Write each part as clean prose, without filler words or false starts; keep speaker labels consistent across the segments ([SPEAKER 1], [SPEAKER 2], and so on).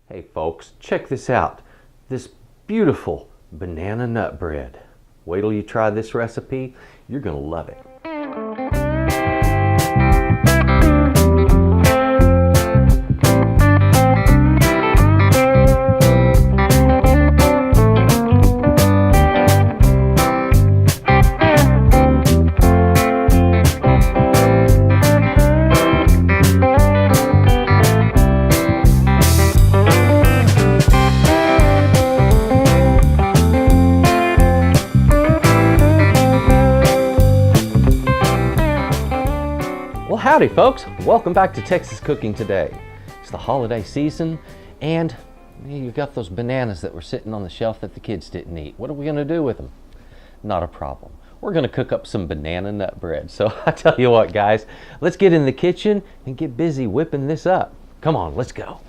[SPEAKER 1] Hey folks, check this out. This beautiful banana nut bread. Wait till you try this recipe. You're gonna love it. Well, howdy folks, welcome back to Texas Cooking Today. It's the holiday season and you've got those bananas that were sitting on the shelf that the kids didn't eat. What are we going to do with them? Not a problem. We're going to cook up some banana nut bread. So I tell you what guys, let's get in the kitchen and get busy whipping this up. Come on, let's go.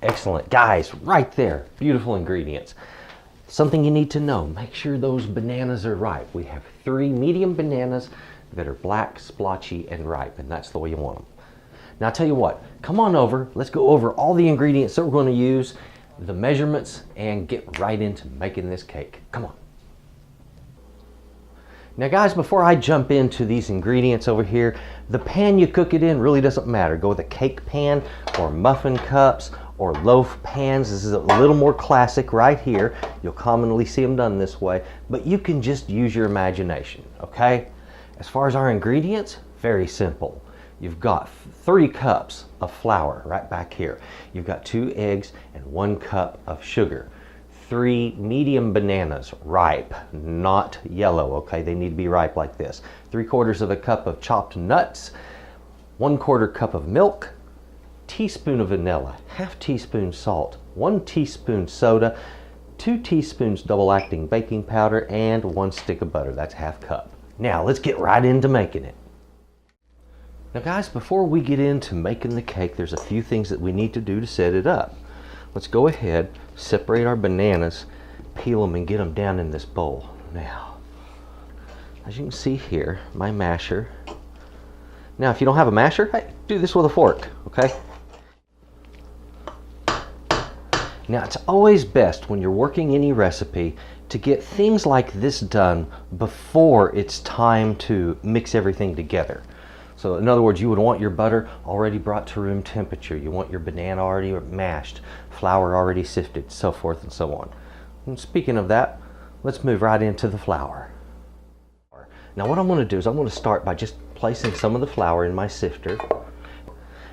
[SPEAKER 1] Excellent. Guys, right there, beautiful ingredients. Something you need to know, make sure those bananas are ripe. We have 3 medium bananas that are black, splotchy, and ripe, and that's the way you want them. Now I'll tell you what, come on over, let's go over all the ingredients that we're going to use, the measurements, and get right into making this cake. Come on. Now guys, before I jump into these ingredients over here, the pan you cook it in really doesn't matter. Go with a cake pan or muffin cups or loaf pans. This is a little more classic right here. You'll commonly see them done this way, but you can just use your imagination, okay? As far as our ingredients, very simple. You've got 3 cups of flour right back here. You've got 2 eggs and 1 cup of sugar. 3 medium bananas, ripe, not yellow, okay? They need to be ripe like this. 3/4 of a cup of chopped nuts, 1/4 cup of milk, teaspoon of vanilla, 1/2 teaspoon salt, 1 teaspoon soda, 2 teaspoons double acting baking powder, and 1 stick of butter. That's 1/2 cup. Now let's get right into making it. Now guys, before we get into making the cake, there's a few things that we need to do to set it up. Let's go ahead, separate our bananas, peel them, and get them down in this bowl. Now, as you can see here, my masher. Now if you don't have a masher, hey, do this with a fork, okay? Now it's always best when you're working any recipe to get things like this done before it's time to mix everything together. So in other words, you would want your butter already brought to room temperature. You want your banana already mashed, flour already sifted, so forth and so on. And speaking of that, let's move right into the flour. Now what I'm going to do is I'm going to start by just placing some of the flour in my sifter.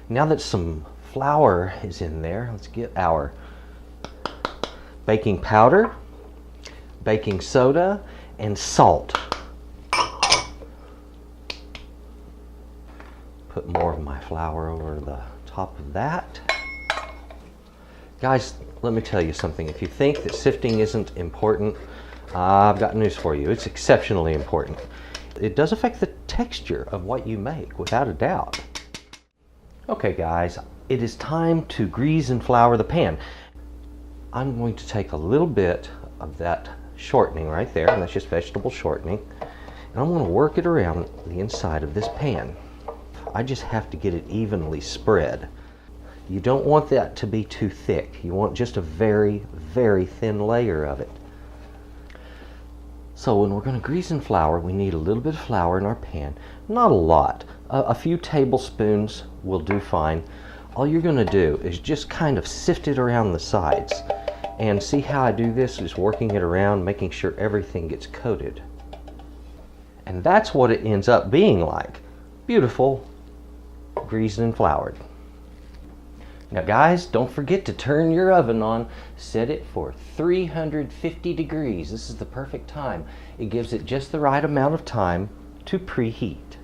[SPEAKER 1] Now that some flour is in there, let's get our baking powder, baking soda, and salt. Put more of my flour over the top of that. Guys, let me tell you something. If you think that sifting isn't important, I've got news for you. It's exceptionally important. It does affect the texture of what you make, without a doubt. Okay guys, it is time to grease and flour the pan. I'm going to take a little bit of that shortening right there, and that's just vegetable shortening, and I'm going to work it around the inside of this pan. I just have to get it evenly spread. You don't want that to be too thick. You want just a very, very thin layer of it. So when we're going to grease and flour, we need a little bit of flour in our pan. Not a lot. A few tablespoons will do fine. All you're going to do is just kind of sift it around the sides. And see how I do this is working it around, making sure everything gets coated. And that's what it ends up being like. Beautiful, greased and floured. Now guys, don't forget to turn your oven on. Set it for 350 degrees. This is the perfect time. It gives it just the right amount of time to preheat.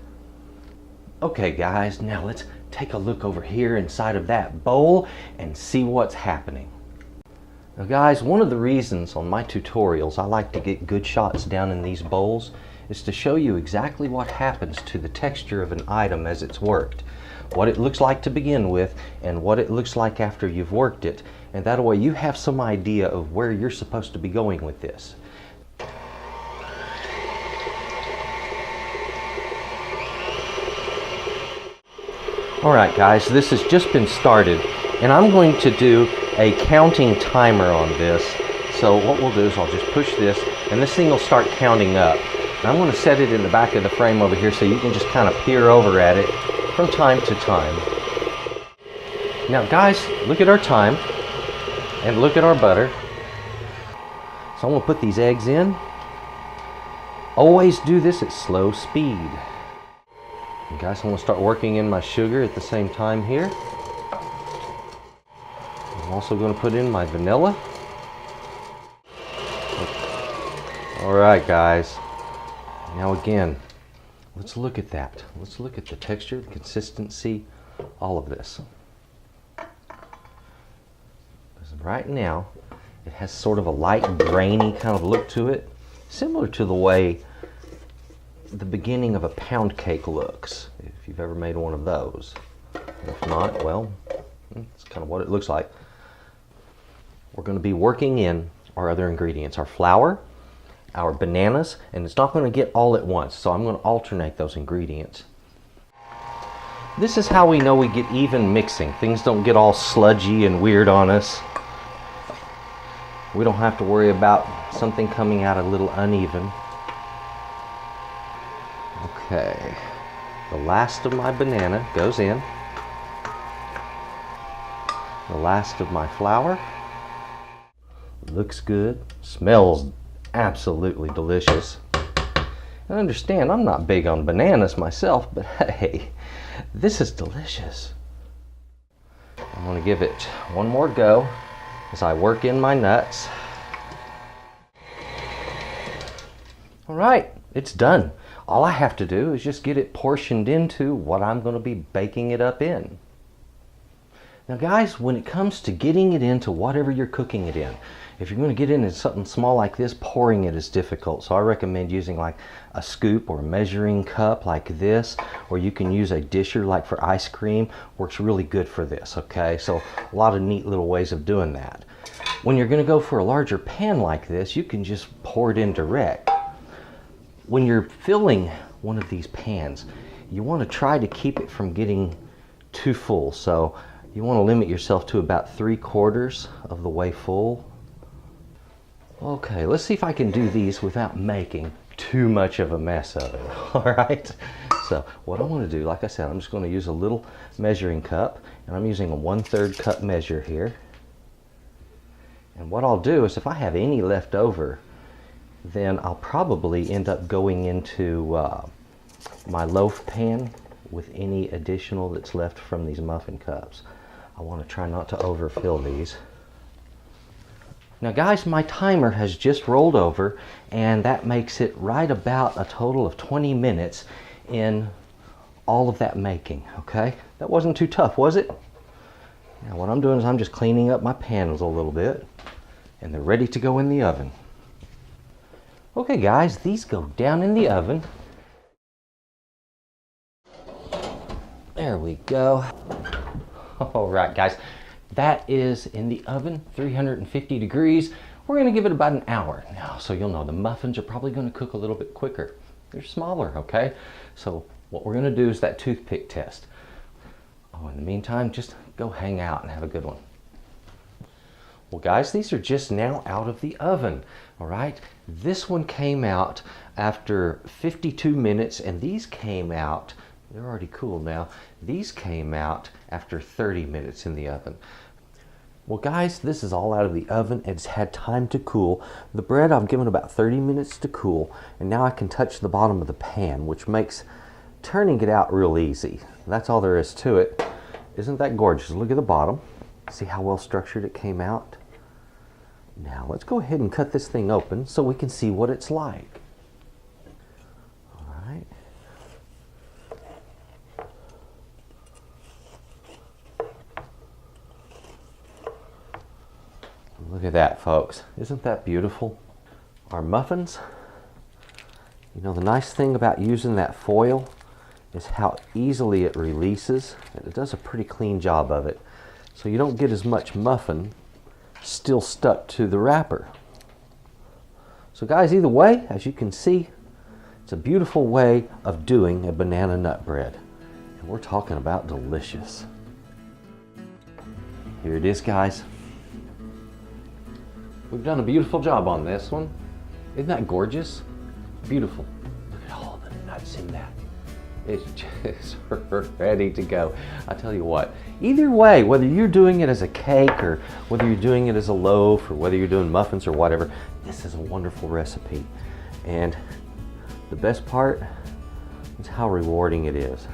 [SPEAKER 1] Okay guys, now let's take a look over here inside of that bowl and see what's happening. Now guys, one of the reasons on my tutorials I like to get good shots down in these bowls is to show you exactly what happens to the texture of an item as it's worked. What it looks like to begin with and what it looks like after you've worked it. And that way you have some idea of where you're supposed to be going with this. All right, guys, this has just been started, and I'm going to do a counting timer on this. So what we'll do is I'll just push this, and this thing will start counting up. And I'm going to set it in the back of the frame over here so you can just kind of peer over at it from time to time. Now, guys, look at our time, and look at our butter. So I'm going to put these eggs in. Always do this at slow speed. And guys, I'm going to start working in my sugar at the same time here. I'm also going to put in my vanilla. All right, guys. Now again, let's look at that. Let's look at the texture, the consistency, all of this. Right now, it has sort of a light grainy kind of look to it, similar to the way the beginning of a pound cake looks, if you've ever made one of those. If not, well, it's kind of what it looks like. We're going to be working in our other ingredients, our flour, our bananas, and it's not going to get all at once, so I'm going to alternate those ingredients. This is how we know we get even mixing. Things don't get all sludgy and weird on us. We don't have to worry about something coming out a little uneven. Okay, the last of my banana goes in. The last of my flour. Looks good, smells absolutely delicious. I understand I'm not big on bananas myself, but hey, this is delicious. I'm going to give it one more go as I work in my nuts. All right, it's done. All I have to do is just get it portioned into what I'm going to be baking it up in. Now guys, when it comes to getting it into whatever you're cooking it in, if you're going to get into something small like this, pouring it is difficult. So I recommend using like a scoop or a measuring cup like this, or you can use a disher like for ice cream. Works really good for this, okay? So a lot of neat little ways of doing that. When you're going to go for a larger pan like this, you can just pour it in direct. When you're filling one of these pans, you want to try to keep it from getting too full. So you want to limit yourself to about 3/4 of the way full. Okay, let's see if I can do these without making too much of a mess of it. All right, so what I want to do, like I said, I'm just going to use a little measuring cup, and I'm using a 1/3 cup measure here. And what I'll do is if I have any left over, then I'll probably end up going into my loaf pan with any additional that's left from these muffin cups. I want to try not to overfill these. Now guys, my timer has just rolled over, and that makes it right about a total of 20 minutes in all of that making, okay? That wasn't too tough, was it? Now what I'm doing is I'm just cleaning up my pans a little bit, and they're ready to go in the oven. Okay guys, these go down in the oven. There we go. All right guys, that is in the oven, 350 degrees. We're going to give it about an hour now, so you'll know the muffins are probably going to cook a little bit quicker. They're smaller, okay? So what we're going to do is that toothpick test. Oh, in the meantime, just go hang out and have a good one. Well guys, these are just now out of the oven, all right? This one came out after 52 minutes, and these came out, they're already cool now, these came out after 30 minutes in the oven. Well guys, this is all out of the oven. It's had time to cool. The bread I've given about 30 minutes to cool, and now I can touch the bottom of the pan, which makes turning it out real easy. That's all there is to it. Isn't that gorgeous? Look at the bottom. See how well structured it came out? Now let's go ahead and cut this thing open so we can see what it's like. All right. Look at that, folks. Isn't that beautiful? Our muffins. You know, the nice thing about using that foil is how easily it releases, and it does a pretty clean job of it. So you don't get as much muffin still stuck to the wrapper. So guys, either way, as you can see, it's a beautiful way of doing a banana nut bread. And we're talking about delicious. Here it is, guys. We've done a beautiful job on this one. Isn't that gorgeous? Beautiful. Look at all the nuts in that. It's just ready to go. I tell you what, either way, whether you're doing it as a cake or whether you're doing it as a loaf or whether you're doing muffins or whatever, this is a wonderful recipe. And the best part is how rewarding it is.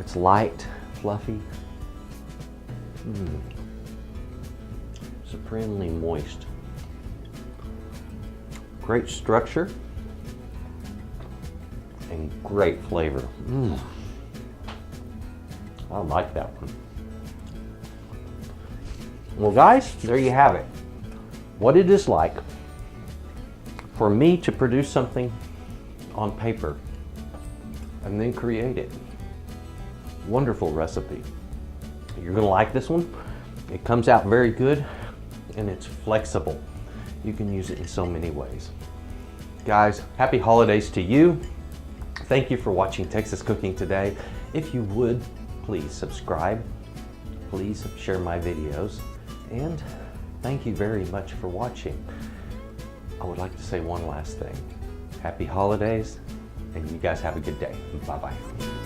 [SPEAKER 1] It's light, fluffy, supremely moist. Great structure and great flavor. I like that one. Well, guys, there you have it. What it is like for me to produce something on paper and then create it. Wonderful recipe. You're gonna like this one. It comes out very good and it's flexible. You can use it in so many ways. Guys, happy holidays to you. Thank you for watching Texas Cooking Today. If you would, please subscribe. Please share my videos. And thank you very much for watching. I would like to say one last thing. Happy holidays, and you guys have a good day. Bye-bye.